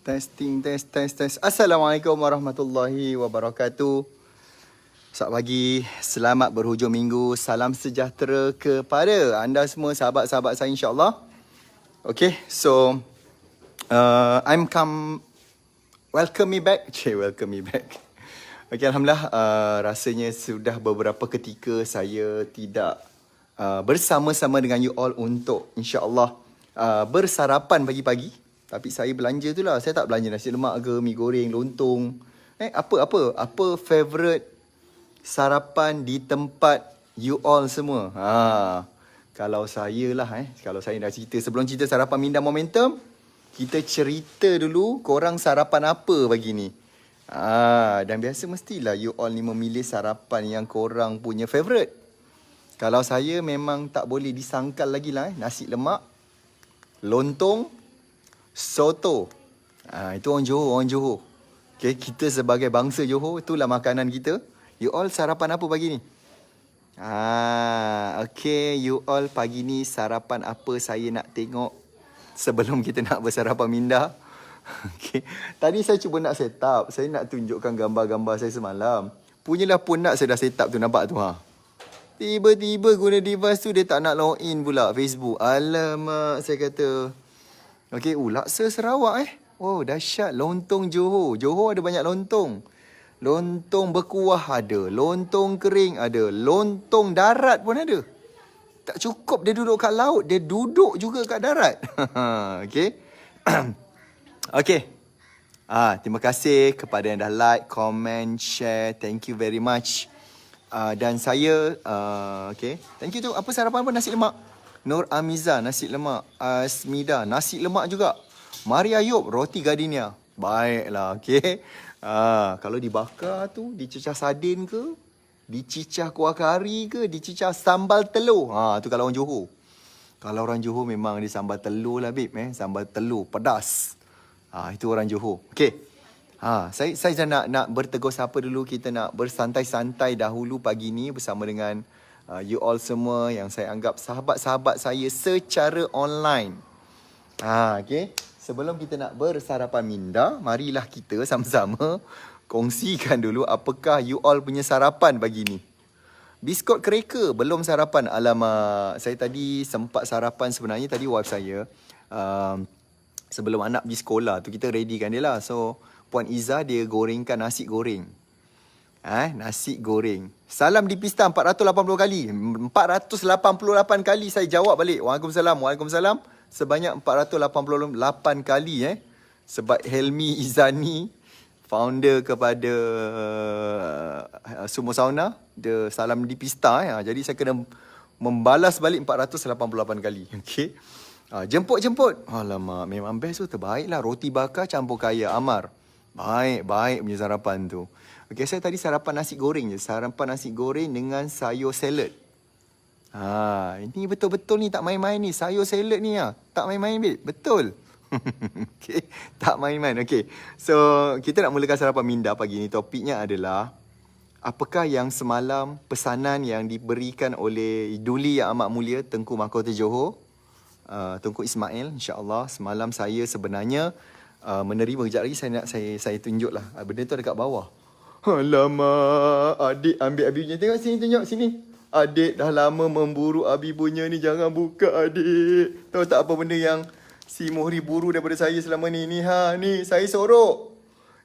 Testing, test. Assalamualaikum warahmatullahi wabarakatuh. Selamat pagi, selamat berhujung minggu. Salam sejahtera kepada anda semua, sahabat-sahabat saya, insyaAllah. Okay, so welcome me back. Okay, Alhamdulillah, rasanya sudah beberapa ketika saya tidak bersama-sama dengan you all untuk insyaAllah bersarapan pagi-pagi. Tapi saya belanja tu lah. Saya tak belanja nasi lemak ke, mi goreng, lontong. Apa favourite sarapan di tempat you all semua? Kalau saya lah, kalau saya dah cerita. Sebelum cerita sarapan Minda Momentum, kita cerita dulu korang sarapan apa pagi ni. Dan biasa mestilah you all ni memilih sarapan yang korang punya favourite. Kalau saya memang tak boleh disangkal lagi lah. Nasi lemak, lontong, soto. Itu orang Johor. Okay, kita sebagai bangsa Johor, itulah makanan kita. You all sarapan apa pagi ni? Okay, you all pagi ni sarapan apa saya nak tengok sebelum kita nak bersarapan Minda. Okay. Tadi saya cuba nak set up. Saya nak tunjukkan gambar-gambar saya semalam. Punyalah pun nak saya dah set up tu, nampak tu Tiba-tiba guna device tu dia tak nak login pula Facebook. Alamak, saya kata. Okey, laksa Sarawak Oh, dahsyat. Lontong Johor. Johor ada banyak lontong. Lontong berkuah ada. Lontong kering ada. Lontong darat pun ada. Tak cukup dia duduk kat laut, dia duduk juga kat darat. Okey. Okey. Terima kasih kepada yang dah like, comment, share. Thank you very much. Dan saya, okay. Thank you tu. Apa sarapan pun nasi lemak. Nur Amiza, nasi lemak. Asmida, nasi lemak juga. Mari Ayub, roti gardenia. Baiklah, okay. Kalau dibakar tu, dicecah sardin ke, dicicah kuah kari ke, dicicah sambal telur. Tu kalau orang Johor. Kalau orang Johor memang ada sambal telur lah, babe. Sambal telur, pedas. Itu orang Johor. Okay. Saya nak bertegur sapa dulu. Kita nak bersantai-santai dahulu pagi ni bersama dengan you all semua yang saya anggap sahabat-sahabat saya secara online. Okay. Sebelum kita nak bersarapan Minda, marilah kita sama-sama kongsikan dulu apakah you all punya sarapan pagi ni. Biskut kereka belum sarapan. Alamak, saya tadi sempat sarapan sebenarnya. Tadi wife saya sebelum anak pergi sekolah tu kita readykan dia lah. So Puan Izzah dia gorengkan nasi goreng. Nasi goreng. Salam di pista 480 kali. 488 kali saya jawab balik. Waalaikumsalam. Sebanyak 488 kali sebab Helmi Izani, founder kepada Sumo Sauna, dia salam di pista. Jadi saya kena membalas balik 488 kali. Okey. Jemput. Alamak, memang best tu, terbaiklah. Roti bakar campur kaya Amar. Baik punya sarapan tu. Okey, saya tadi sarapan nasi goreng je. Sarapan nasi goreng dengan sayur salad. Ini betul-betul ni, tak main-main ni. Sayur salad ni tak main-main, babe. Betul. Okey, tak main-main. Okey. So, kita nak mulakan sarapan Minda pagi ni. Topiknya adalah apakah yang semalam pesanan yang diberikan oleh Duli Yang Amat Mulia Tengku Mahkota Johor, Tengku Ismail, insya-Allah. Semalam saya sebenarnya menerima. Kejap lagi saya tunjuklah. Benda tu dekat bawah. Alamak, adik ambil Abi punya. Tengok sini, tunjuk sini. Adik dah lama memburu Abi punya ni. Jangan buka, adik. Tahu tak apa benda yang si Mohri buru daripada saya selama ni? Ni saya sorok.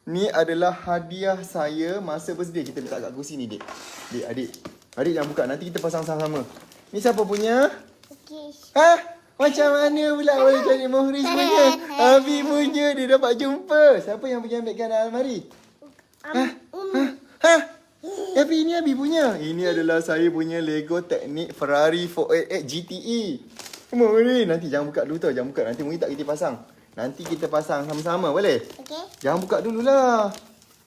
Ni adalah hadiah saya masa birthday. Kita letak kat kursi ni, Dek. Adik jangan buka. Nanti kita pasang sama-sama. Ni siapa punya? Cookies. Macam mana pula boleh cari Mohri punya? Abi punya dia dapat jumpa. Siapa yang pergi ambilkan dalam almari? Tapi ini Abi punya. Ini adalah saya punya Lego Teknik Ferrari 488 GTE. Mohri, nanti jangan buka dulu tau. Jangan buka. Nanti Mohri tak kita pasang. Nanti kita pasang sama-sama, boleh? Okey. Jangan buka dululah.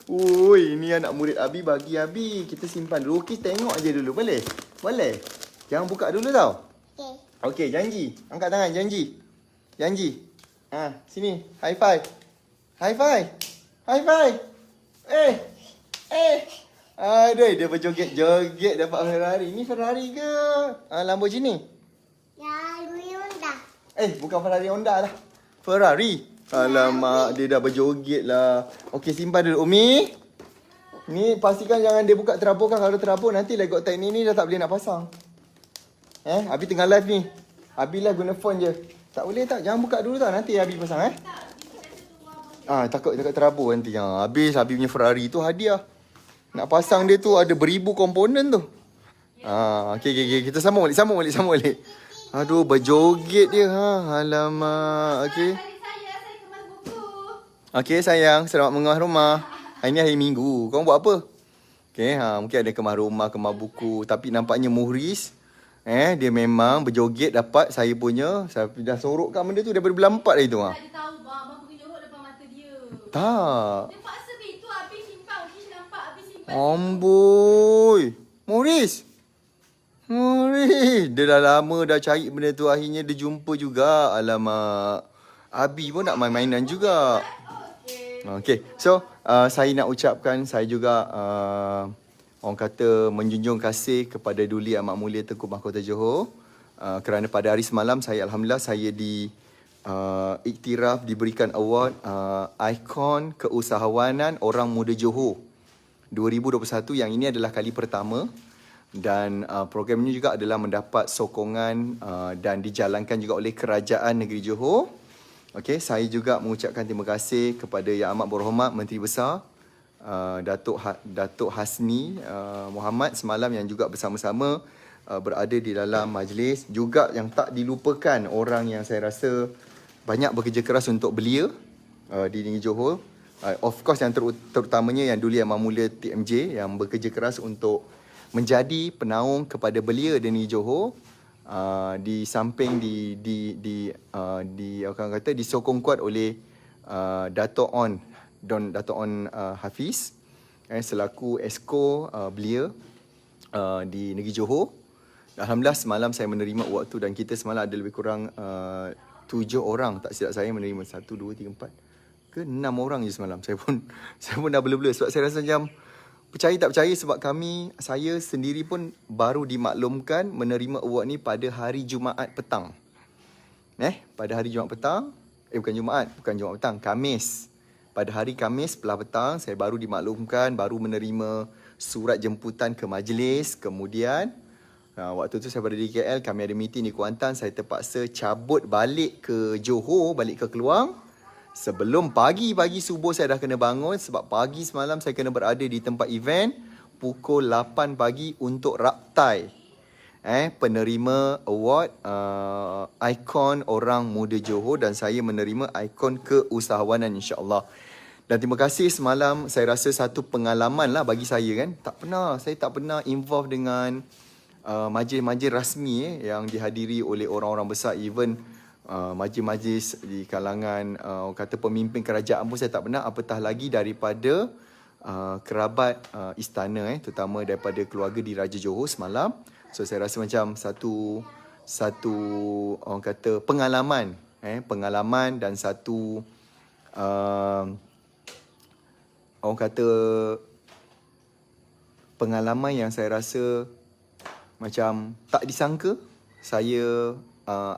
Oi, ini anak murid Abi bagi Abi. Kita simpan dulu. Okey, tengok aja dulu. Boleh? Boleh? Jangan buka dulu tau. Okey. Okey, janji. Angkat tangan, janji. Sini. High five. High five. High five. Aduh, dia berjoget-joget dapat Ferrari. Ni Ferrari ke Lamborghini? Ya, Honda. Bukan Ferrari Honda lah. Ferrari. Alamak, dia dah berjoget lah. Okey, simpan dulu. Umi, ni pastikan jangan dia buka terabur kan. Kalau terabur nanti Lego teknik ni dah tak boleh nak pasang. Abi tengah live ni. Abi live guna phone je. Tak boleh tak? Jangan buka dulu tak. Nanti Abi pasang takut terabur nanti. Habis Abi punya Ferrari tu hadiah. Nak pasang dia tu ada beribu komponen tu. Okey. Kita sambung balik. Aduh, berjoget dia. Alamak. Okey. Okey sayang, selamat mengemas rumah. Hari ni hari Minggu. Kau buat apa? Okey, mungkin ada kemas rumah, kemas buku. Tapi nampaknya Muhriz, dia memang berjoget dapat saya punya. Saya dah sorokkan benda tu daripada bulan 4 hari tu. Tak dia tahu bang, abang pergi jorok depan mata dia. Tak. Dia paksa begitu, habis simpan. Ukish nampak, habis simpan. Amboi. Muhriz. Dia dah lama dah cari benda tu. Akhirnya dia jumpa juga. Alamak. Abi pun nak main-mainan juga. Okay. So, saya nak ucapkan saya juga orang kata menjunjung kasih kepada Duli Amat Mulia Tengku Mahkota Johor. Kerana pada hari semalam saya Alhamdulillah saya iktiraf diberikan award ikon keusahawanan orang muda Johor 2021 yang ini adalah kali pertama. Dan program ini juga adalah mendapat sokongan dan dijalankan juga oleh Kerajaan Negeri Johor. Okey, saya juga mengucapkan terima kasih kepada Yang Amat Berhormat Menteri Besar Datuk Hasni Muhammad semalam yang juga bersama-sama berada di dalam majlis. Juga yang tak dilupakan orang yang saya rasa banyak bekerja keras untuk belia di Negeri Johor. Of course yang terutamanya yang Duli Amat Mulia TMJ yang bekerja keras untuk menjadi penaung kepada belia di Negeri Johor, di samping orang kata disokong kuat oleh Dato' On Hafiz selaku Esko belia di Negeri Johor. Alhamdulillah semalam saya menerima award tu dan kita semalam ada lebih kurang 7 orang, tak silap saya menerima 1 2 3 4 ke 6 orang je semalam. Saya pun dah bela-bela sebab saya rasa macam percaya tak percaya sebab saya sendiri pun baru dimaklumkan menerima award ni pada hari Jumaat petang. Pada hari Jumaat petang, bukan Jumaat petang, Khamis. Pada hari Khamis belah petang, saya baru dimaklumkan, baru menerima surat jemputan ke majlis. Kemudian, waktu tu saya berada di KL, kami ada meeting di Kuantan, saya terpaksa cabut balik ke Johor, balik ke Keluang. Sebelum pagi subuh saya dah kena bangun sebab pagi semalam saya kena berada di tempat event pukul 8 pagi untuk raptai penerima award ikon orang muda Johor dan saya menerima ikon keusahawanan insya-Allah. Dan terima kasih semalam, saya rasa satu pengalaman lah bagi saya kan. Saya tak pernah involve dengan majlis-majlis rasmi yang dihadiri oleh orang-orang besar, even majlis-majlis di kalangan kata pemimpin kerajaan pun saya tak pernah, apatah lagi daripada kerabat istana terutama daripada keluarga di Raja Johor semalam. So saya rasa macam satu orang kata pengalaman dan satu orang kata pengalaman yang saya rasa macam tak disangka saya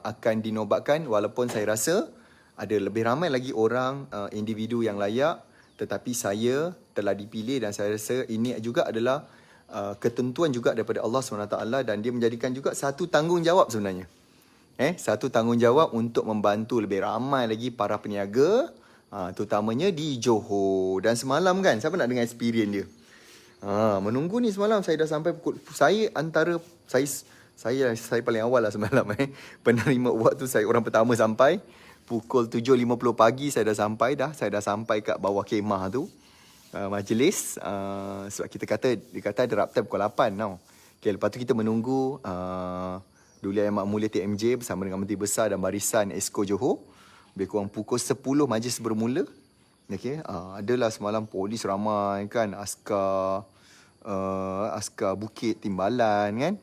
akan dinobatkan, walaupun saya rasa ada lebih ramai lagi orang individu yang layak, tetapi saya telah dipilih dan saya rasa ini juga adalah ketentuan juga daripada Allah SWT dan dia menjadikan juga satu tanggungjawab sebenarnya. Satu tanggungjawab untuk membantu lebih ramai lagi para peniaga, terutamanya di Johor. Dan semalam kan, siapa nak dengar experience dia? Menunggu ni semalam saya dah sampai pukul, saya paling awal lah semalam penerima award tu, saya orang pertama sampai pukul 7.50 pagi saya dah sampai kat bawah kemah tu majlis sebab dia kata ada raptai pukul 8 tau. Okay, lepas tu kita menunggu Duli Amat Mulia TMJ bersama dengan Menteri Besar dan Barisan Esko Johor. Lebih kurang pukul 10 majlis bermula. Okay, adalah semalam polis ramai kan, askar Bukit Timbalan kan.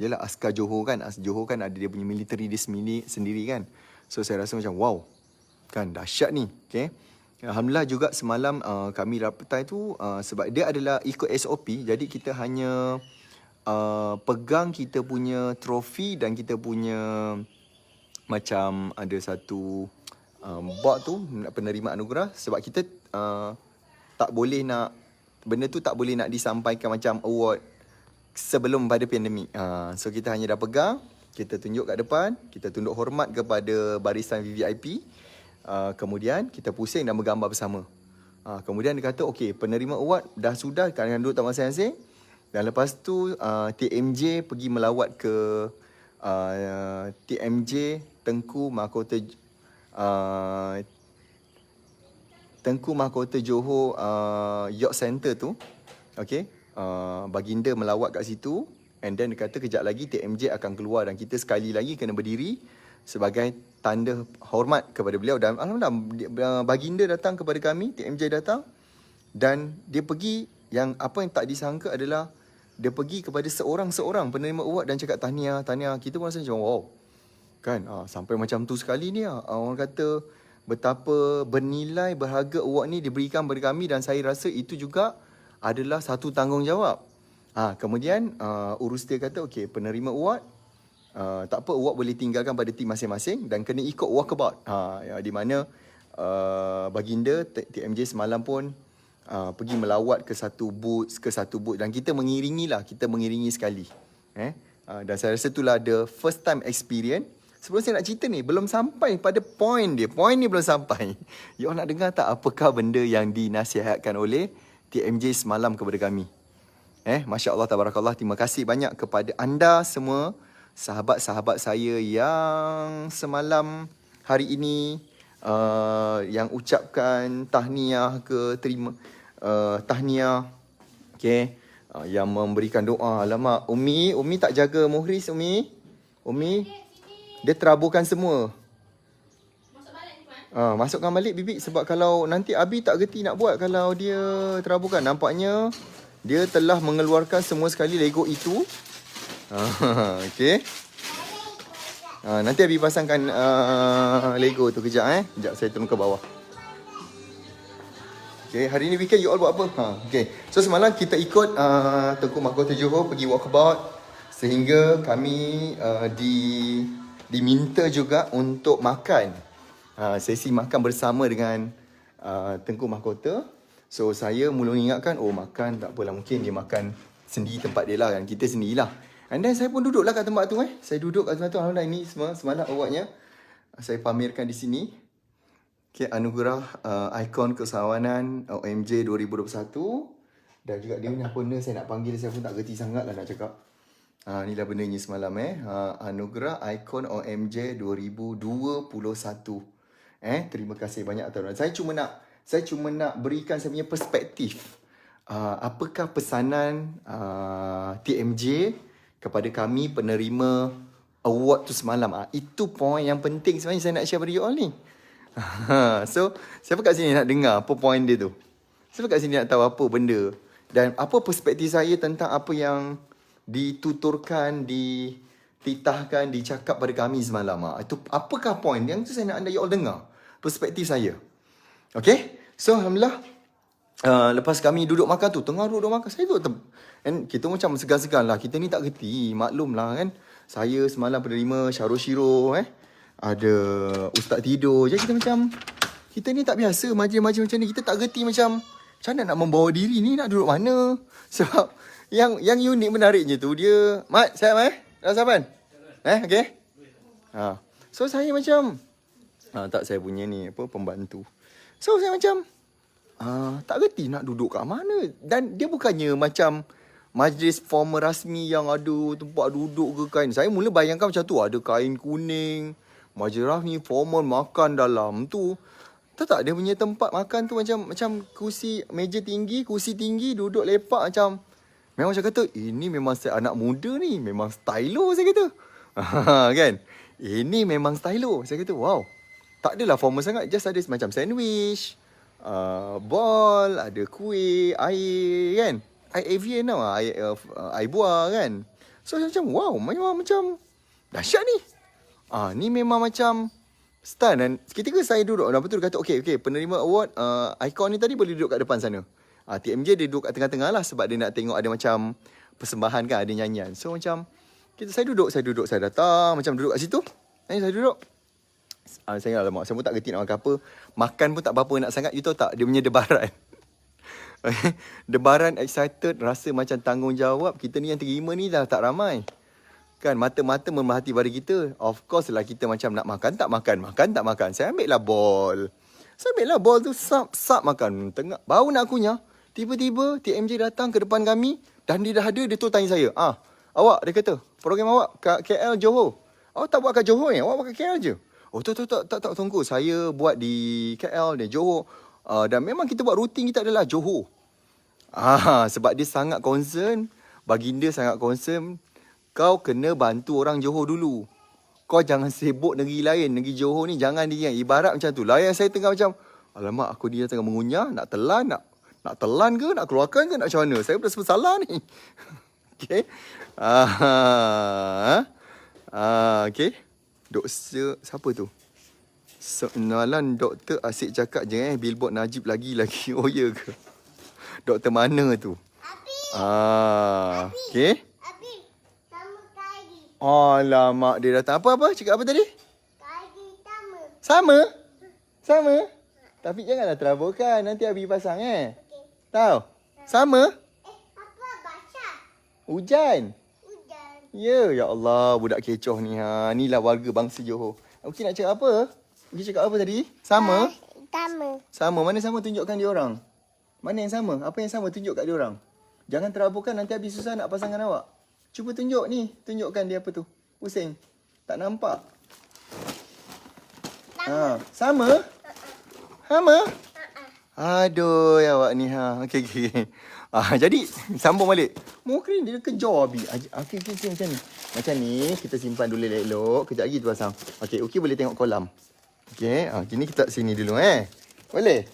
Yalah askar Johor kan, Johor kan ada dia punya military dia sendiri kan. So saya rasa macam wow kan, dahsyat ni. Okay, alhamdulillah juga semalam kami raptai tu sebab dia adalah ikut SOP, jadi kita hanya pegang kita punya trofi dan kita punya macam ada satu board tu nak penerima anugerah, sebab kita tak boleh nak, benda tu tak boleh nak disampaikan macam award sebelum pada pandemik. So kita hanya dah pegang, kita tunjuk kat depan, kita tunduk hormat kepada barisan VVIP. Kemudian kita pusing dan bergambar bersama. Kemudian dia kata, okey, penerima award dah sudah, kalian duduk tempat masing-masing. Dan lepas tu TMJ pergi melawat ke TMJ Tengku Mahkota Johor Yacht Center tu. Okey, baginda melawat kat situ. And then dia kata kejap lagi TMJ akan keluar dan kita sekali lagi kena berdiri sebagai tanda hormat kepada beliau. Dan alhamdulillah baginda datang kepada kami, TMJ datang, dan dia pergi, yang apa yang tak disangka adalah dia pergi kepada seorang-seorang penerima award dan cakap tahniah. Kita pun rasa macam wow, kan, sampai macam tu sekali ni. Orang kata betapa bernilai, berharga award ni diberikan kepada kami, dan saya rasa itu juga adalah satu tanggungjawab. Kemudian urus dia kata, okey, penerima award, tak apa, award boleh tinggalkan pada tim masing-masing dan kena ikut walkabout. Di mana baginda TMJ semalam pun pergi melawat ke satu booth dan kita mengiringi sekali. Dan saya rasa itulah the first time experience. Sebelum saya nak cerita ni, belum sampai pada point ni belum sampai. You all nak dengar tak apakah benda yang dinasihatkan oleh TMJ semalam kepada kami? Masya Allah, tabarakallah. Terima kasih banyak kepada anda semua, sahabat-sahabat saya yang semalam hari ini yang ucapkan tahniah ke terima tahniah, okey, yang memberikan doa. Alamak, Umi tak jaga Muhriz. Umi dia teraburkan semua. Masukkan balik Bibi, sebab kalau nanti Abi tak gerti nak buat kalau dia teraburkan. Nampaknya dia telah mengeluarkan semua sekali Lego itu. Okey. Nanti Abi pasangkan Lego tu kejap. Sekejap saya turun ke bawah. Okey, hari ni weekend you all buat apa? Okey. So semalam kita ikut Tengku Mahkota Johor pergi walkabout, sehingga kami diminta juga untuk makan. Sesi makan bersama dengan Tengku Mahkota. So saya mula ingatkan, makan tak apalah, mungkin dia makan sendiri tempat dia lah, kan, kita sendirilah. And then saya pun duduklah kat tempat tu. Saya duduk kat tempat tu. Alhamdulillah, ini semalam awardnya saya pamerkan di sini. Okay, anugerah ikon kesawanan OMJ 2021. Dan juga dia punya apa benda saya nak panggil, saya pun tak gerti sangat lah nak cakap. Inilah bendanya semalam. Anugerah ikon OMJ 2021. Terima kasih banyak tuan-tuan. Saya cuma nak berikan saya punya perspektif. Apakah pesanan TMJ kepada kami penerima award tu semalam. Itu point yang penting sebenarnya saya nak share pada you all ni. So, siapa kat sini nak dengar apa point dia tu? Siapa kat sini nak tahu apa benda? Dan apa perspektif saya tentang apa yang dituturkan, dititahkan, dicakap pada kami semalam. Itu apakah point? Yang tu saya nak anda you all dengar. Perspektif saya. Okay? So, alhamdulillah. Lepas kami duduk makan tu, tengah duduk makan, saya duduk and kita macam segan-segan lah. Kita ni tak gerti, maklum lah kan. Saya semalam penerima Syarul Shiro, ada Ustaz tidur. Jadi kita macam, kita ni tak biasa majlis-majlis macam ni. Kita tak gerti macam mana nak membawa diri ni, nak duduk mana. Sebab yang unik menariknya tu, dia, Mat, siap dah saban? Okay? So saya macam, tak, saya punya ni, pembantu. So saya macam, tak gerti nak duduk kat mana. Dan dia bukannya macam majlis formal rasmi yang ada tempat duduk ke kain. Saya mula bayangkan macam tu, ada kain kuning, majlis rasmi formal, makan dalam tu. Tak, dia punya tempat makan tu macam kursi, meja tinggi, kursi tinggi, duduk lepak macam, memang saya kata, ini memang anak muda ni, memang stylo saya kata. Kan? Ini memang stylo. Saya kata, wow. Tak adalah formal sangat, just ada macam sandwich, bol, ada kuih, air kan. Air Avian tau, air buah kan. So macam wow, memang macam dahsyat ni. Ni memang macam style. Dan ketika saya duduk, dan betul kata okay, penerima award ikon ni tadi boleh duduk kat depan sana. TMJ dia duduk kat tengah-tengah lah, sebab dia nak tengok ada macam persembahan kan, ada nyanyian. So macam saya duduk, saya datang macam duduk kat situ. Saya duduk. Saya ingat, alamak, saya pun tak gerti nak makan apa. Makan pun tak apa-apa nak sangat. You tahu tak, dia punya debaran. Debaran excited, rasa macam tanggungjawab. Kita ni yang terima ni dah tak ramai. Kan, mata-mata memerhati pada kita. Of course lah kita macam nak makan, tak makan. Makan, tak makan. Saya ambil lah ball. Tu, sap makan. Tengah, baru nak kunyah. Tiba-tiba TMJ datang ke depan kami. Dan dia dah ada, dia tu tanya saya. Awak, dia kata, program awak kat KL, Johor. Awak tak buat kat Johor ni? Awak buat kat KL je? Oh, tak, tunggu. Saya buat di KL ni, Johor. Dan memang kita buat rutin kita adalah Johor. Sebab dia sangat concern. Baginda sangat concern. Kau kena bantu orang Johor dulu. Kau jangan sibuk negeri lain. Negeri Johor ni jangan dia. Ibarat macam tu. Layan saya tengah macam, alamak, aku dia tengah mengunyah. Nak telan, nak telan ke? Nak keluarkan ke? Nak macam mana? Saya berasa bersalah ni. Okay. Okay. Doktor, siapa tu? Soalan doktor asyik cakap je billboard Najib lagi. Oh ya ke? Doktor mana tu? Abi. Okay. Abi, sama kali. Alamak, dia datang. Apa? Cakap apa tadi? Kali sama. Sama? Sama? Tapi janganlah teraburkan. Nanti Abi pasang Okey. Tahu? Sama? Apa baca? Hujan. Hujan. Ya Allah, budak kecoh ni. Inilah warga bangsa Johor. Okey, nak cakap apa? Okey, cakap apa tadi? Sama? Sama. Sama. Mana sama, tunjukkan dia orang. Mana yang sama? Apa yang sama, tunjuk kat dia orang. Jangan teraburkan, nanti Abi susah nak pasangkan awak. Cuba tunjuk ni. Tunjukkan dia apa tu. Pusing. Tak nampak. Sama? Sama? Aduh, awak ni. Okey. Jadi, sambung balik. Mungkin dia kejar Abi. Okey, macam ni. Macam ni, kita simpan dulu elok-elok. Kejap lagi tu pasang. Okey, boleh tengok kolam. Okey, kini kita sini dulu Boleh?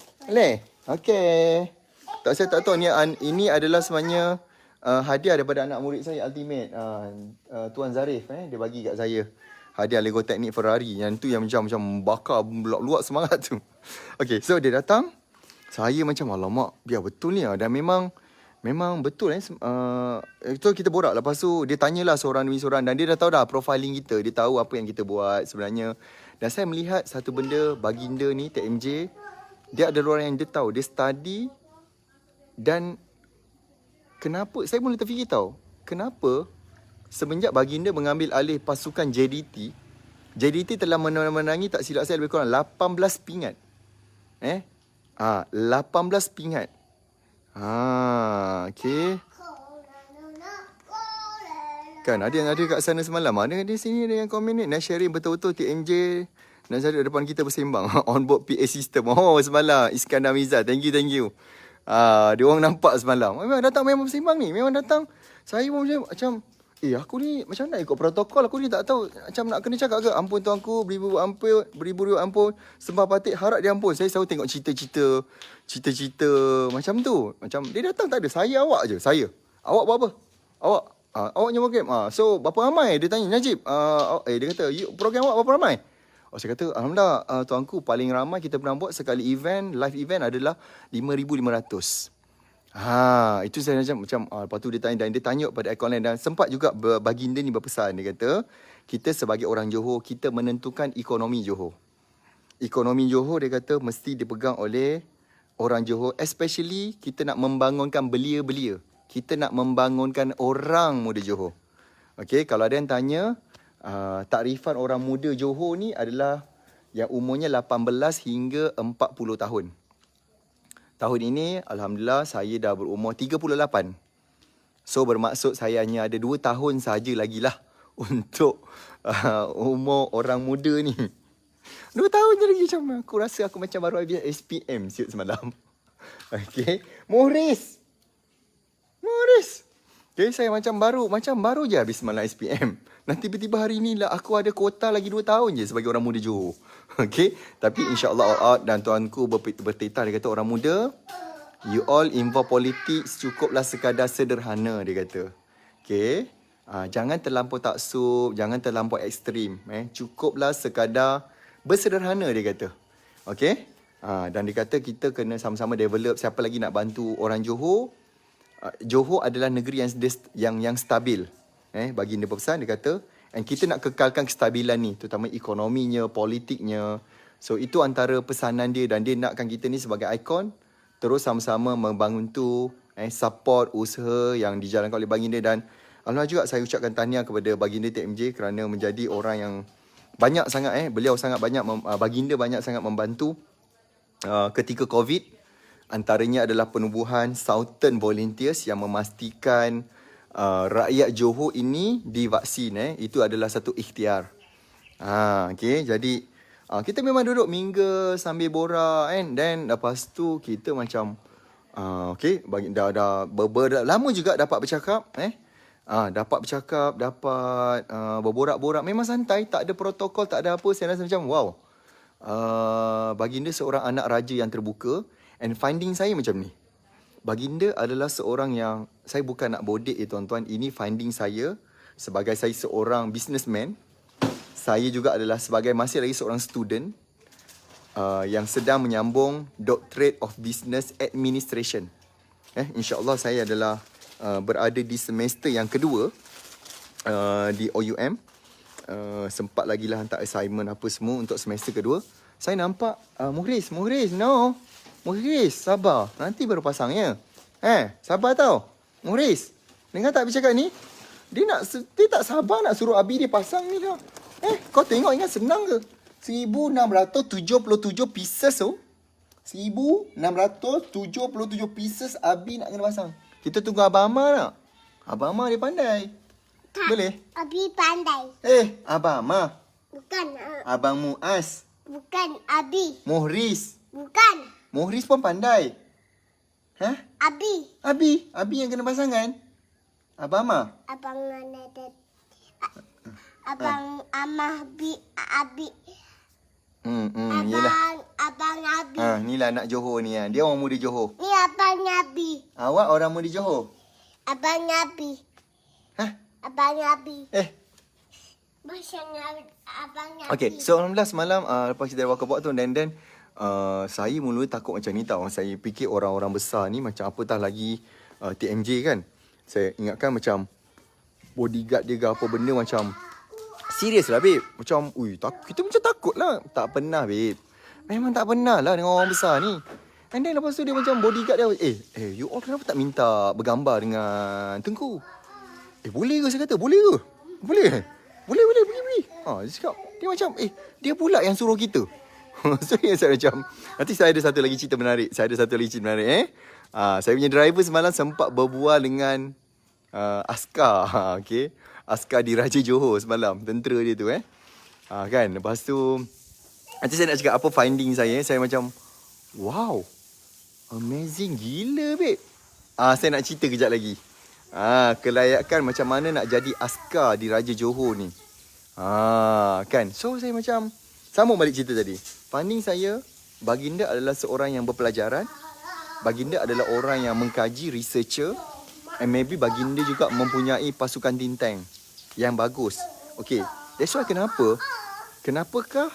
Okey. Saya tak tahu ini adalah sebenarnya hadiah daripada anak murid saya ultimate. Tuan Zarif dia bagi kat saya. Hadiah Lego Teknik Ferrari. Yang tu yang macam bakar luak semangat tu. Okey, so dia datang. Saya macam, alamak, biar betul ni. Dan memang betul itu kita borak. Lepas tu dia tanyalah seorang demi seorang. Dan dia dah tahu dah profiling kita. Dia tahu apa yang kita buat sebenarnya. Dan saya melihat satu benda, baginda ni, TMJ, dia ada orang yang dia tahu. Dia study. Dan kenapa, saya mula terfikir tahu, kenapa semenjak baginda mengambil alih pasukan JDT telah menangi, tak silap saya, lebih kurang 18 pingat. 18 pingat. Okey. Kan ada yang ada kat sana semalam. Ada di sini ada yang komen ni. Nak sharing betul-betul TMJ nak cari depan kita bersembang. On board PA system. Semalam Iskandar Miza. Thank you. Dia orang nampak semalam. Memang datang, memang bersembang ni. Memang datang. Saya pun macam aku ni macam nak ikut protokol. Aku ni tak tahu macam nak kena cakap ke. Ampun tuanku, beribu-ribu ampun. Sembah patik, harap dia ampun. Saya selalu tengok cerita-cerita macam tu. Macam dia datang tak ada. Saya awak je. Saya. Awak buat apa? Awak nyawa game. So berapa ramai? Dia tanya Najib. Dia kata, program awak berapa ramai? Saya kata, alhamdulillah tuanku, paling ramai kita pernah buat sekali live event adalah 5,500. Itu saya macam lepas tu dia tanya pada akaun lain. Dan sempat juga baginda ni berpesan. Dia kata, kita sebagai orang Johor, kita menentukan ekonomi Johor. Ekonomi Johor, dia kata, mesti dipegang oleh orang Johor. Especially kita nak membangunkan belia-belia. Kita nak membangunkan orang muda Johor. Okey, kalau ada yang tanya, takrifan orang muda Johor ni adalah yang umurnya 18 hingga 40 tahun. Tahun ini, alhamdulillah, saya dah berumur 38. So, bermaksud saya hanya ada 2 tahun saja lagi lah untuk umur orang muda ni. 2 tahun je lagi. Macam aku rasa aku macam baru habis SPM siut semalam. Okey. Muhriz. Okay, saya macam baru je habis semalam SPM. Nanti tiba-tiba hari ni lah aku ada kuota lagi 2 tahun je sebagai orang muda Johor. Okay, tapi insyaAllah all out. Dan tuanku bertitah, dia kata, orang muda, you all involve politics cukuplah sekadar sederhana, dia kata. Okay, jangan terlampau taksub, jangan terlampau ekstrim. Cukuplah sekadar bersederhana, dia kata. Okay, dan dia kata kita kena sama-sama develop. Siapa lagi nak bantu orang Johor? Johor adalah negeri yang stabil. Baginda berpesan, dia kata, And kita nak kekalkan kestabilan ni, terutama ekonominya, politiknya. So itu antara pesanan dia, dan dia nakkan kita ni sebagai ikon terus sama-sama membangun tu, support usaha yang dijalankan oleh baginda. Dan alhamdulillah juga saya ucapkan tahniah kepada baginda TMJ kerana menjadi orang yang banyak sangat beliau sangat banyak baginda banyak sangat membantu ketika COVID. Antaranya adalah penubuhan Southern Volunteers yang memastikan rakyat Johor ini divaksin. Itu adalah satu ikhtiar. Okay, jadi kita memang duduk minggu sambil borak kan. Then lepas tu kita macam okay, dah lama juga dapat bercakap dapat bercakap, dapat berborak-borak. Memang santai, tak ada protokol, tak ada apa. Saya rasa macam wow, baginda seorang anak raja yang terbuka. And finding saya macam ni, baginda adalah seorang yang, saya bukan nak bodek tuan-tuan, ini finding saya sebagai saya seorang businessman. Saya juga adalah masih lagi seorang student yang sedang menyambung Doctorate of Business Administration. InsyaAllah saya adalah berada di semester yang kedua di OUM. Sempat lagi lah hantar assignment apa semua untuk semester kedua. Saya nampak Muhriz, sabar. Nanti baru pasang ya. Sabar tau. Muhriz, dengar tak bercakap ni? Dia tak sabar nak suruh Abi dia pasang ni dah. Kau tengok, ingat senang ke? 1677 pieces tu. 1677 pieces Abi nak kena pasang. Kita tunggu Abang Amar nak. Abang Amar dia pandai. Tak. Boleh? Abi pandai. Abang Amar. Bukan. Abang Muaz. Bukan Abi. Muhriz. Bukan. Muhriz pun pandai. Abi. Abi yang kena pasang kan? Abang Amar. Abang ada. Abang Amah Abi. Yelah. Abang Abi. Inilah anak Johor ni. Dia orang muda Johor. Ni Abang Abi. Awak orang muda Johor? Abang Abi. Abang Abi. Bahasa Abang Abi. Okay, so alhamdulillah semalam lepas kita walk about tu, then saya mula takut macam ni tau. Saya fikir orang-orang besar ni macam apatah lagi TMJ kan. Saya ingatkan macam bodyguard dia ke apa benda macam serius lah babe. Macam kita macam takut lah. Tak pernah babe. Memang tak pernah lah dengan orang besar ni. And then lepas tu dia macam bodyguard dia, you all kenapa tak minta bergambar dengan Tengku? Boleh ke saya kata? Boleh ke? Boleh. Pergi. Dia cakap, dia macam, dia pula yang suruh kita. So saya macam, nanti saya ada satu lagi cerita menarik. Saya punya driver semalam sempat berbual dengan askar. Okay. Askar di Raja Johor semalam. Tentera dia tu kan. Lepas tu, nanti saya nak cakap apa finding saya. Saya macam, wow, amazing gila babe. Saya nak cerita kejap lagi. Kelayakan macam mana nak jadi askar di Raja Johor ni. Kan. So saya macam sambung balik cerita tadi. Finding saya, baginda adalah seorang yang berpelajaran. Baginda adalah orang yang mengkaji, researcher. And maybe baginda juga mempunyai pasukan tintang yang bagus. Okay, that's why kenapakah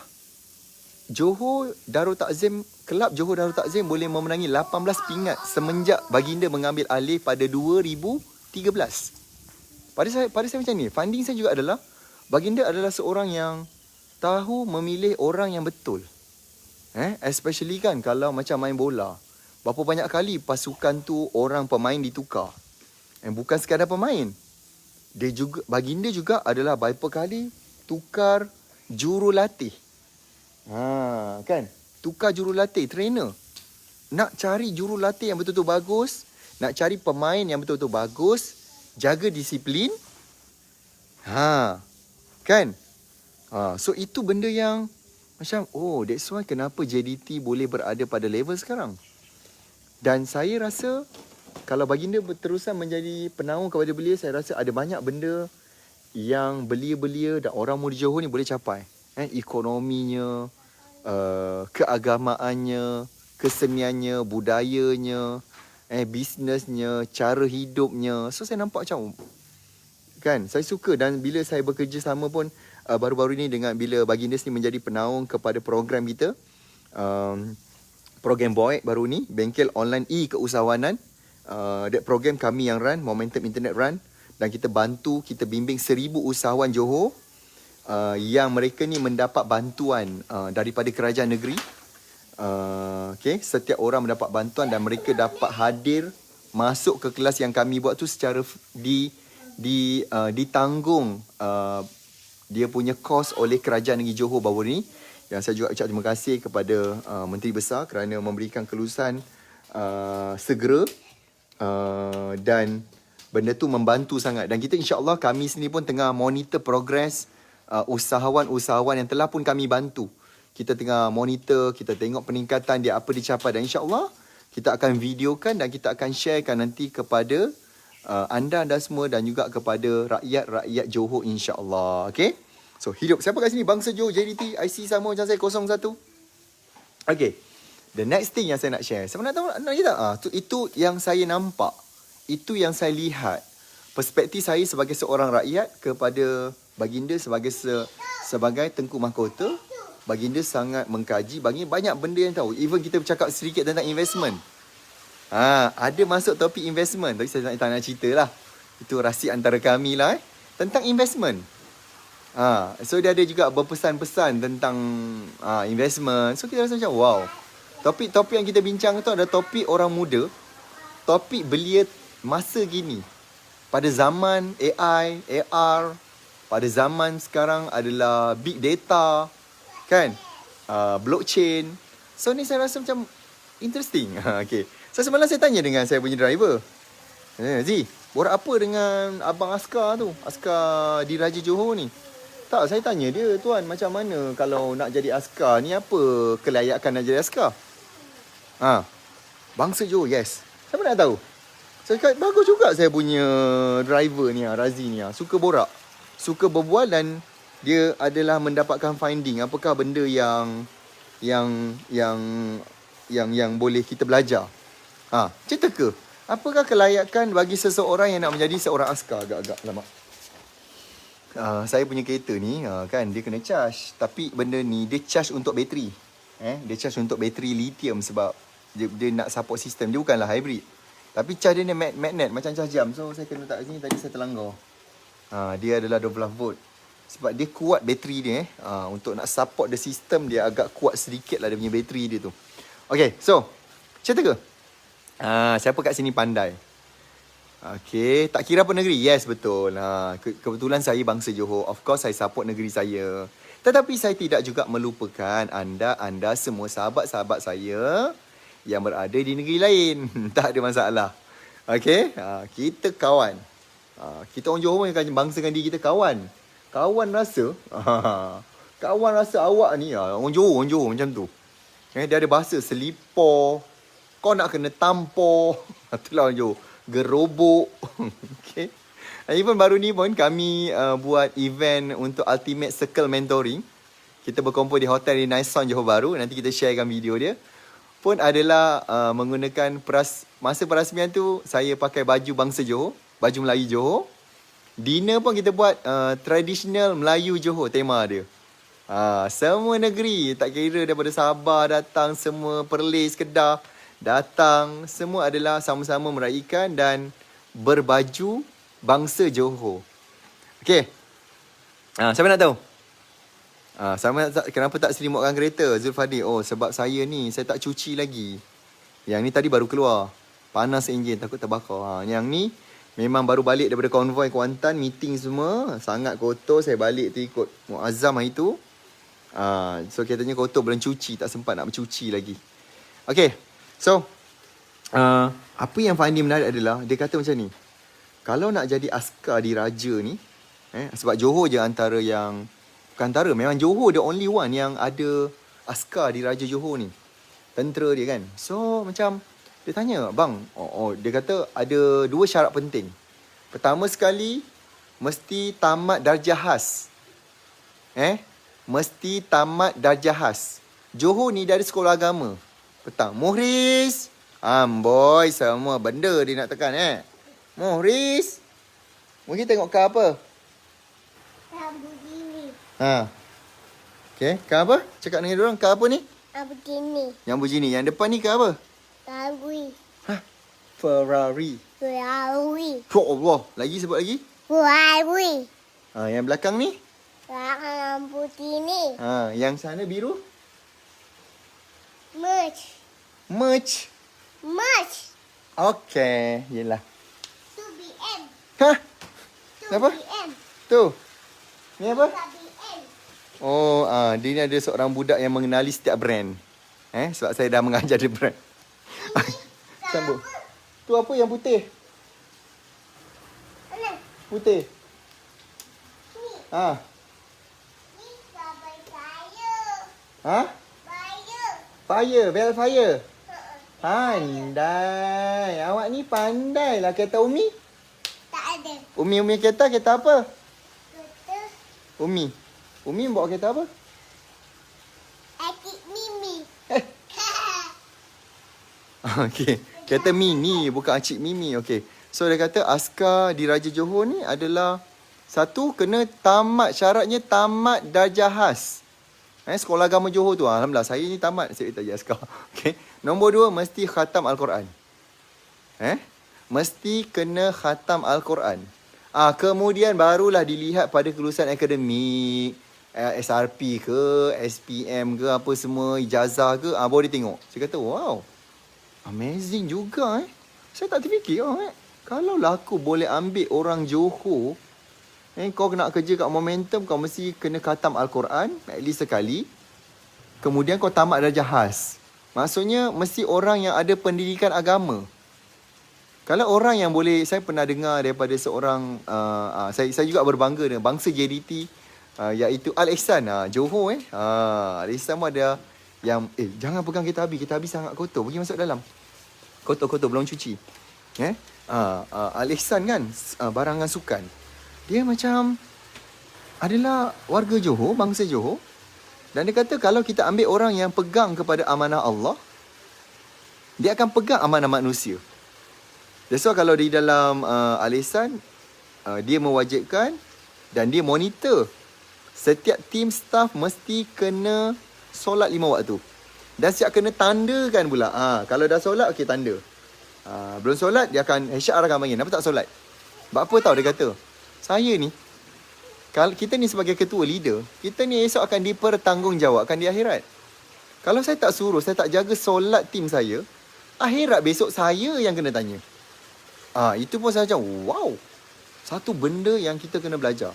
Johor Darul Takzim, Kelab Johor Darul Takzim boleh memenangi 18 pingat semenjak baginda mengambil alih pada 2013. Pada saya macam ni, finding saya juga adalah baginda adalah seorang yang tahu memilih orang yang betul. Especially kan kalau macam main bola. Berapa banyak kali pasukan tu orang pemain ditukar. And bukan sekadar pemain. Baginda juga adalah berapa kali tukar jurulatih. Kan? Tukar jurulatih, trainer. Nak cari jurulatih yang betul-betul bagus, nak cari pemain yang betul-betul bagus, jaga disiplin. Kan? So itu benda yang macam, that's why kenapa JDT boleh berada pada level sekarang. Dan saya rasa kalau baginda berterusan menjadi penaung kepada belia, saya rasa ada banyak benda yang belia-belia dan orang muda Johor ni boleh capai. Ekonominya, keagamaannya, keseniannya, budayanya, bisnesnya, cara hidupnya. So saya nampak macam, kan, saya suka. Dan bila saya bekerja sama pun baru-baru ni dengan bila baginda ni menjadi penaung kepada program kita, program BOEK baru ni, Bengkel Online E-Keusahawanan. That program kami yang run, Momentum Internet run. Dan kita bantu, kita bimbing 1,000 usahawan Johor yang mereka ni mendapat bantuan daripada kerajaan negeri. Okay, setiap orang mendapat bantuan dan mereka dapat hadir masuk ke kelas yang kami buat tu secara ditanggung dia punya kos oleh kerajaan negeri Johor baru ni. Yang saya juga ucap terima kasih kepada Menteri Besar kerana memberikan kelulusan segera dan benda tu membantu sangat. Dan kita insya-Allah kami sendiri pun tengah monitor progres usahawan-usahawan yang telah pun kami bantu. Kita tengah monitor, kita tengok peningkatan dia apa dicapai dan insya-Allah kita akan videokan dan kita akan sharekan nanti kepada anda semua dan juga kepada rakyat-rakyat Johor insya-Allah. Okey. So hidup siapa kat sini bangsa Johor JDT IC sama macam saya 01. Okey. The next thing yang saya nak share. Siapa nak tahu nak cerita? Itu yang saya nampak. Itu yang saya lihat. Perspektif saya sebagai seorang rakyat kepada baginda sebagai tengku mahkota. Baginda sangat mengkaji, banyak benda yang tahu. Even kita bercakap sedikit tentang investment. Ada masuk topik investment. Tapi saya tak nak cerita lah. Itu rahsia antara kami lah tentang investment. So dia ada juga berpesan-pesan tentang investment. So kita rasa macam wow. Topik-topik yang kita bincang tu adalah topik orang muda. Topik belia masa gini. Pada zaman AI, AR, pada zaman sekarang adalah big data, kan? Blockchain. So ni saya rasa macam interesting. Okay. So semalam saya tanya dengan saya punya driver. Zee, borak apa dengan Abang Askar tu? Askar di Raja Johor ni. Tak, saya tanya dia, tuan macam mana kalau nak jadi askar ni, apa kelayakan nak jadi askar? Bangsa Johor, yes. Siapa nak tahu? Saya cakap, bagus juga saya punya driver ni, Razi ni. Suka borak, suka berbual dan dia adalah mendapatkan finding. Apakah benda yang boleh kita belajar? Cerita ke? Apakah kelayakan bagi seseorang yang nak menjadi seorang askar? Agak-agak lama. Saya punya kereta ni kan dia kena charge, tapi benda ni dia charge untuk bateri. Dia charge untuk bateri lithium sebab dia nak support sistem. Dia bukanlah hybrid. Tapi charge dia ni magnet macam charge jam. So saya kena letak kat sini, tadi saya terlanggar. Dia adalah 12 volt. Sebab dia kuat bateri dia untuk nak support the system dia agak kuat sedikit lah dia punya bateri dia tu. Okay, so cerita ke? Siapa kat sini pandai? Okay, tak kira apa negeri. Yes, betul. Kebetulan saya bangsa Johor. Of course, saya support negeri saya. Tetapi saya tidak juga melupakan anda semua sahabat-sahabat saya yang berada di negeri lain. Tak ada masalah. Okay, kita kawan. Kita orang Johor kan bangsakan diri kita kawan. Kawan rasa, kawan rasa awak ni, orang Johor macam tu. Dia ada bahasa selipor. Kau nak kena tampor. Itulah orang Johor. Gerobok. Okay. Even baru ni pun kami buat event untuk Ultimate Circle Mentoring. Kita berkumpul di hotel di Naison Johor Bahru. Nanti kita sharekan video dia. Pun adalah menggunakan masa perasmian tu saya pakai baju bangsa Johor, baju Melayu Johor. Dinner pun kita buat traditional Melayu Johor tema dia. Semua negeri, tak kira daripada Sabah datang, semua Perlis, Kedah datang, semua adalah sama-sama meraihkan dan berbaju bangsa Johor. Okey. Siapa nak tahu? Kenapa tak selimutkan kereta? Zulfadil. Oh, sebab saya tak cuci lagi. Yang ni tadi baru keluar. Panas enjin, takut terbakar. Yang ni memang baru balik daripada konvoi Kuantan, meeting semua. Sangat kotor, saya balik tu ikut Muazzam hari tu. So katanya kotor, belum cuci, tak sempat nak mencuci lagi. Okey. So, apa yang Fandi menarik adalah, dia kata macam ni. Kalau nak jadi askar di Raja ni, sebab Johor je antara yang, bukan antara, memang Johor the only one yang ada askar di Raja Johor ni. Tentera dia kan. So, macam, dia tanya, bang, dia kata ada 2 syarat penting. Pertama sekali, mesti tamat darjah khas. Mesti tamat darjah khas. Johor ni dari sekolah agama. Petang. Muhriz. Amboi, semua benda dia nak tekan Muhriz. Muhriz tengok kar apa? Lamborghini. Okay, kar apa? Cakap dengan diorang, kar apa ni? Lamborghini. Lamborghini. Yang depan ni kar apa? Ferrari. Ferrari. Ferrari. Ya Allah. Lagi sebut lagi? Ferrari. Yang belakang ni? Ferrari. yang putih ni. Yang sana biru? Merch. Merch. Merch. Okey, yelah. 2BM. Hah? Apa? 2BM. Tu. Ni apa? 2BM. Oh, dia ni ada seorang budak yang mengenali setiap brand. Sebab saya dah mengajar dia brand. Sambung. Tu apa yang putih? Mana? Putih. Ni. Ni sabar saya. Fire. Fire. Pandai. Awak ni pandai lah kereta Umi. Tak ada. Umi kereta apa? Kereta Umi bawa kereta apa? Adik Mimi. Okey. Kereta mini, bukan Acik Mimi. Okey. So, dia kata askar di Raja Johor ni adalah satu, kena tamat. Syaratnya tamat darjah khas. Sekolah agama Johor tu. Alhamdulillah, saya ni tamat. Saya tak jadi askar. Okey. Nombor 2, mesti khatam Al-Quran. Mesti kena khatam Al-Quran. Kemudian barulah dilihat pada kelulusan akademik, SRP ke, SPM ke, apa semua, ijazah ke, baru dia tengok. Saya kata, wow, amazing juga Saya tak terfikir kalaulah aku boleh ambil orang Johor, kau nak kerja kat Momentum, kau mesti kena khatam Al-Quran at least sekali. Kemudian kau tamat darjah khas. Maksudnya mesti orang yang ada pendidikan agama. Kalau orang yang boleh, saya pernah dengar daripada seorang, saya juga berbangga dengan bangsa JDT, iaitu Al-Ihsan, Johor. Al-Ihsan pun ada yang, jangan pegang kereta habis sangat kotor, pergi masuk dalam. Kotor, belum cuci. Al-Ihsan kan, barangan sukan. Dia macam adalah warga Johor, bangsa Johor. Dan dia kata kalau kita ambil orang yang pegang kepada amanah Allah, dia akan pegang amanah manusia. That's why kalau di dalam Al-Ihsan, dia mewajibkan dan dia monitor. Setiap tim staff mesti kena solat 5 waktu. Dan siap kena tandakan pula. Kalau dah solat, okey, tanda. Belum solat, dia akan, HR akan panggil. Kenapa tak solat? Sebab apa tahu dia kata? Saya ni, kalau kita ni sebagai ketua leader, kita ni esok akan dipertanggungjawabkan di akhirat. Kalau saya tak suruh, saya tak jaga solat tim saya, akhirat besok saya yang kena tanya. Itu pun saya macam, wow, satu benda yang kita kena belajar.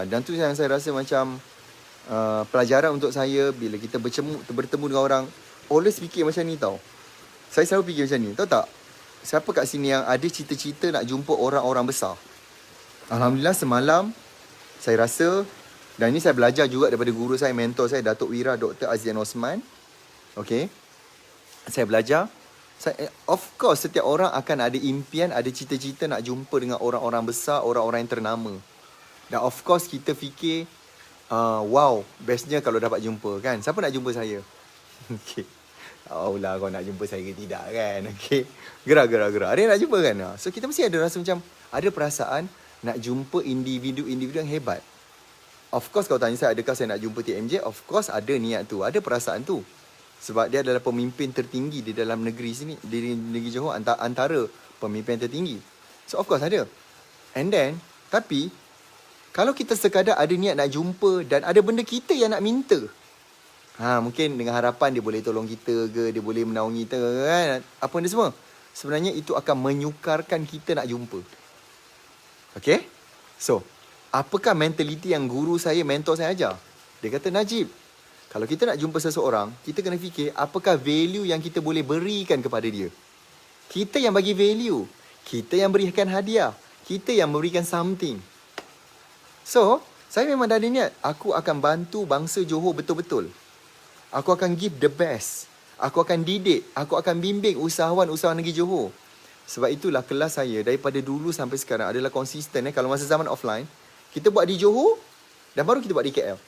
Dan tu yang saya rasa macam pelajaran untuk saya bila kita bertemu dengan orang. Always fikir macam ni tau. Saya selalu fikir macam ni. Tahu tak? Siapa kat sini yang ada cita-cita nak jumpa orang-orang besar? Alhamdulillah semalam saya rasa, dan ini saya belajar juga daripada guru saya, mentor saya, Datuk Wira Dr. Azian Osman. Okay. Saya belajar. Of course, setiap orang akan ada impian, ada cita-cita nak jumpa dengan orang-orang besar, orang-orang yang ternama. Dan of course, kita fikir, wow, bestnya kalau dapat jumpa, kan? Siapa nak jumpa saya? Okay. Lah, kau nak jumpa saya ke tidak, kan? Okay. Gerak. Ada yang nak jumpa, kan? So, kita mesti ada rasa macam, ada perasaan nak jumpa individu-individu yang hebat. Of course, kalau tanya saya, adakah saya nak jumpa TMJ? Of course, ada niat tu, ada perasaan tu. Sebab dia adalah pemimpin tertinggi di dalam negeri sini, di negeri Johor, antara pemimpin tertinggi. So of course ada. And then, tapi kalau kita sekadar ada niat nak jumpa dan ada benda kita yang nak minta, mungkin dengan harapan dia boleh tolong kita ke, dia boleh menaungi kita kan, apa benda semua. Sebenarnya itu akan menyukarkan kita nak jumpa. Okay? So, apakah mentaliti yang guru saya, mentor saya ajar? Dia kata, Najib, kalau kita nak jumpa seseorang, kita kena fikir apakah value yang kita boleh berikan kepada dia. Kita yang bagi value. Kita yang berikan hadiah. Kita yang memberikan something. So, saya memang dah ada niat. Aku akan bantu bangsa Johor betul-betul. Aku akan give the best. Aku akan didik. Aku akan bimbing usahawan-usahawan negeri Johor. Sebab itulah kelas saya daripada dulu sampai sekarang adalah konsisten. Kalau masa zaman offline, kita buat di Johor dan baru kita buat di KL.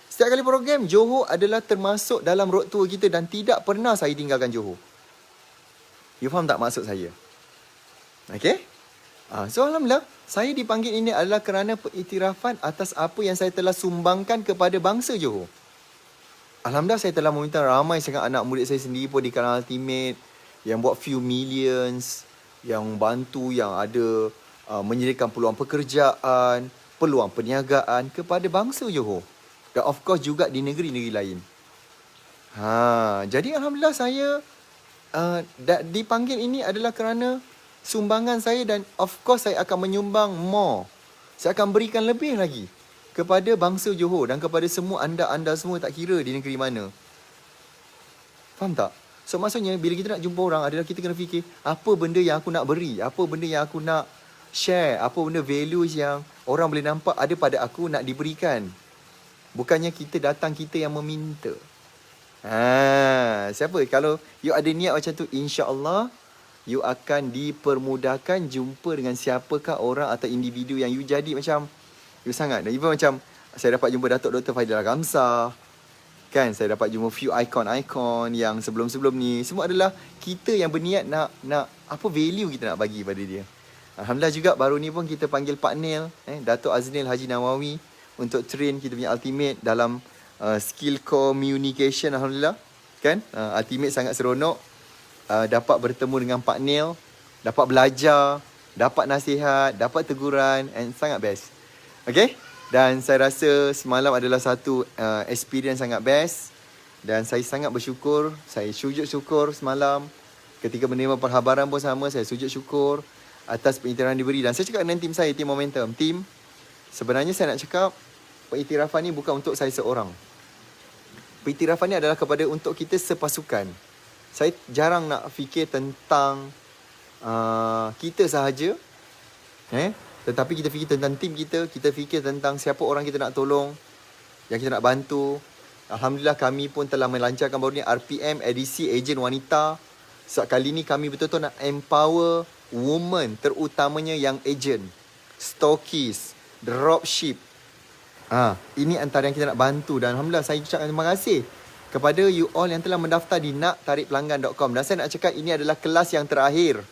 Setiap kali program, Johor adalah termasuk dalam road tour kita dan tidak pernah saya tinggalkan Johor. You faham tak maksud saya? Okay? So, Alhamdulillah, saya dipanggil ini adalah kerana pengiktirafan atas apa yang saya telah sumbangkan kepada bangsa Johor. Alhamdulillah, saya telah meminta ramai sangat anak murid saya sendiri pun di kalangan Ultimate yang buat few millions, yang bantu, yang ada menyediakan peluang pekerjaan. peluang perniagaan kepada bangsa Johor. Dan of course juga di negeri-negeri lain. Jadi alhamdulillah saya dipanggil ini adalah kerana sumbangan saya dan of course saya akan menyumbang more. Saya akan berikan lebih lagi kepada bangsa Johor dan kepada semua anda semua, tak kira di negeri mana. Faham tak? So maksudnya bila kita nak jumpa orang adalah kita kena fikir apa benda yang aku nak beri, apa benda yang aku nak share, apa benda values yang orang boleh nampak ada pada aku nak diberikan. Bukannya kita datang kita yang meminta. Siapa? Kalau you ada niat macam tu, insya-Allah you akan dipermudahkan jumpa dengan siapakah orang atau individu yang you jadi macam you sangat. Dan even macam saya dapat jumpa Datuk Dr. Faidal Gamsah. Kan, saya dapat jumpa few ikon-ikon yang sebelum-sebelum ni. Semua adalah kita yang berniat nak apa value kita nak bagi pada dia. Alhamdulillah juga baru ni pun kita panggil Pak Nil, Datuk Aznil Haji Nawawi untuk train kita punya ultimate dalam skill communication. Alhamdulillah. Kan? Ultimate sangat seronok. Dapat bertemu dengan Pak Nil, dapat belajar, dapat nasihat, dapat teguran and sangat best. Okay? Dan saya rasa semalam adalah satu experience sangat best. Dan saya sangat bersyukur. Saya sujud syukur semalam. Ketika menerima perhabaran pun sama. Saya sujud syukur atas pengiktirafan diberi. Dan saya cakap dengan tim saya, tim Momentum. Tim, sebenarnya saya nak cakap pengiktirafan ni bukan untuk saya seorang. Pengiktirafan ni adalah kepada untuk kita sepasukan. Saya jarang nak fikir tentang kita sahaja. Tetapi kita fikir tentang tim kita. Kita fikir tentang siapa orang kita nak tolong, yang kita nak bantu. Alhamdulillah kami pun telah melancarkan baru ni RPM edisi Ejen Wanita. So, kali ni kami betul-betul nak empower women, terutamanya yang agent, stockist, dropship. Ini antara yang kita nak bantu. Dan alhamdulillah saya ucapkan terima kasih kepada you all yang telah mendaftar di naktarikpelanggan.com. Dan saya nak cakap ini adalah kelas yang terakhir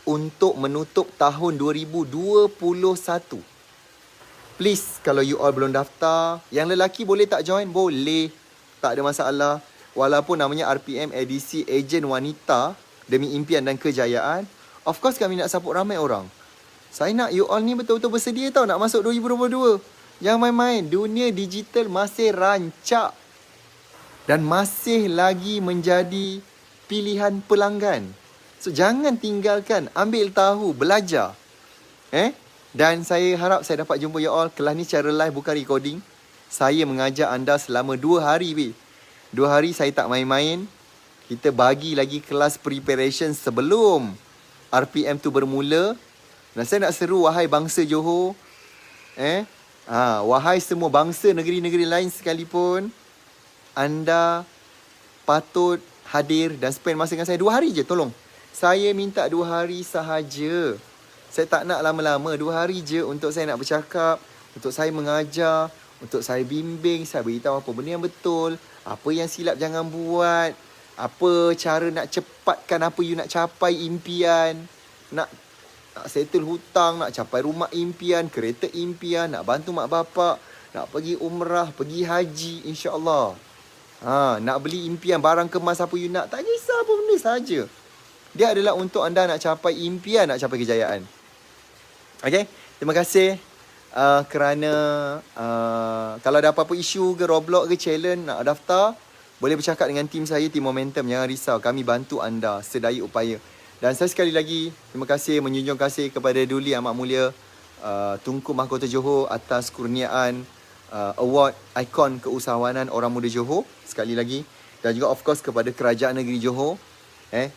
untuk menutup tahun 2021. Please, kalau you all belum daftar, yang lelaki boleh tak join? Boleh. Tak ada masalah. Walaupun namanya RPM edisi Ejen Wanita demi impian dan kejayaan, of course kami nak support ramai orang. Saya nak you all ni betul-betul bersedia tau nak masuk 2022. Jangan main-main. Dunia digital masih rancak dan masih lagi menjadi pilihan pelanggan. So, jangan tinggalkan. Ambil tahu. Belajar. Dan saya harap saya dapat jumpa you all. Kelas ni secara live, bukan recording. Saya mengajar anda selama 2 hari. 2 hari saya tak main-main. Kita bagi lagi kelas preparation sebelum RPM tu bermula. Dan saya nak seru wahai bangsa Johor. Wahai semua bangsa negeri-negeri lain sekalipun. Anda patut hadir dan spend masa dengan saya 2 hari je, tolong. Saya minta 2 hari sahaja. Saya tak nak lama-lama. 2 hari je untuk saya nak bercakap, untuk saya mengajar, untuk saya bimbing, saya beritahu apa benda yang betul, apa yang silap jangan buat, apa cara nak cepatkan apa you nak capai impian, nak settle hutang, nak capai rumah impian, kereta impian, nak bantu mak bapak, nak pergi umrah, pergi haji, insya-Allah. Nak beli impian barang kemas apa you nak, tak kisah apa benda saja. Dia adalah untuk anda nak capai impian, nak capai kejayaan. Okay, terima kasih kerana kalau ada apa-apa isu ke roadblock ke challenge nak daftar, boleh bercakap dengan tim saya, tim Momentum. Jangan risau, kami bantu anda sedaya upaya. Dan saya sekali lagi terima kasih, menjunjung kasih kepada Duli Amat Mulia Tunku Mahkota Johor atas kurniaan award ikon keusahawanan orang muda Johor sekali lagi. Dan juga of course kepada Kerajaan Negeri Johor,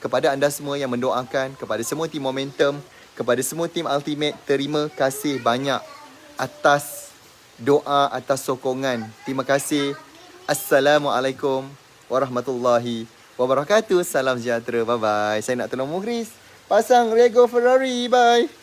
kepada anda semua yang mendoakan, kepada semua tim Momentum, kepada semua tim Ultimate, terima kasih banyak atas doa, atas sokongan. Terima kasih. Assalamualaikum warahmatullahi wabarakatuh. Salam sejahtera. Bye-bye. Saya nak tolong Mukhris pasang Rego Ferrari. Bye.